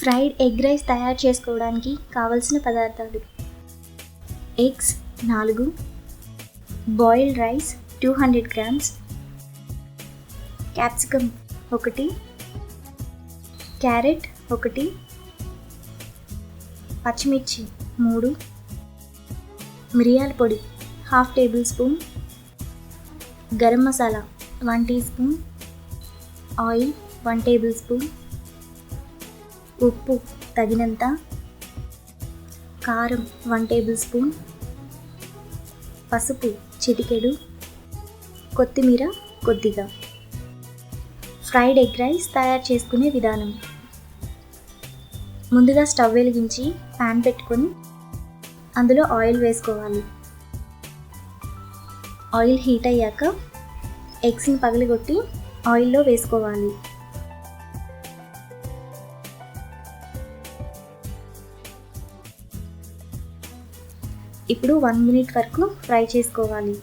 Fried egg rice తయారు చేసుకోవడానికి కావలసిన పదార్థాలు: eggs 4, boiled rice 200 grams, capsicum 1, carrot 1, పచ్చిమిర్చి 3, మిరియాల పొడి ½ tablespoon, garam masala 1 teaspoon, oil 1 tablespoon, ఉప్పు తగినంత, కారం 1 టేబుల్ స్పూన్, పసుపు చిటికెడు, కొత్తిమీర కొద్దిగా. ఫ్రైడ్ ఎగ్ రైస్ తయారు చేసుకునే విధానం: ముందుగా స్టవ్ వెలిగించి ప్యాన్ పెట్టుకొని అందులో ఆయిల్ వేసుకోవాలి. ఆయిల్ హీట్ అయ్యాక ఎగ్స్ని పగలగొట్టి ఆయిల్లో వేసుకోవాలి. ఇప్పుడు 1 మినిట్ వరకు ఫ్రై చేసుకోవాలి.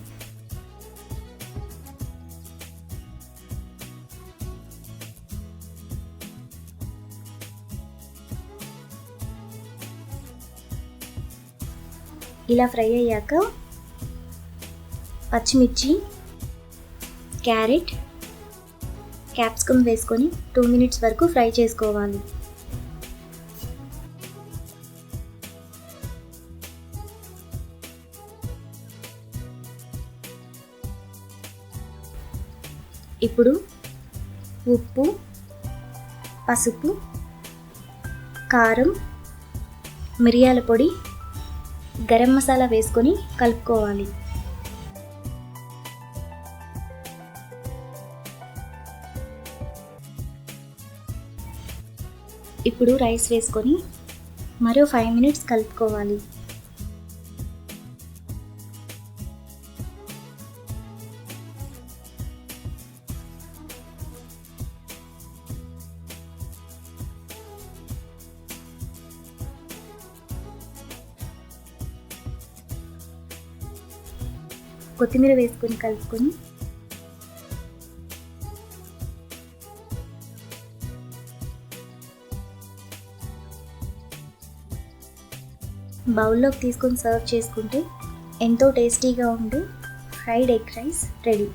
ఇలా ఫ్రై అయ్యాక పచ్చిమిర్చి, క్యారెట్, క్యాప్సికమ్ వేసుకొని 2 మినిట్స్ వరకు ఫ్రై చేసుకోవాలి. ఇప్పుడు ఉప్పు, పసుపు, కారం, మిరియాల పొడి, గరం మసాలా వేసుకొని కలుపుకోవాలి. ఇప్పుడు రైస్ వేసుకొని మరో 5 మినిట్స్ కలుపుకోవాలి. కొత్తిమీర వేసుకొని కలుపుకొని బౌల్లోకి తీసుకొని సర్వ్ చేసుకుంటే ఎంతో టేస్టీగా ఉండే ఫ్రైడ్ ఎగ్ రైస్ రెడీ.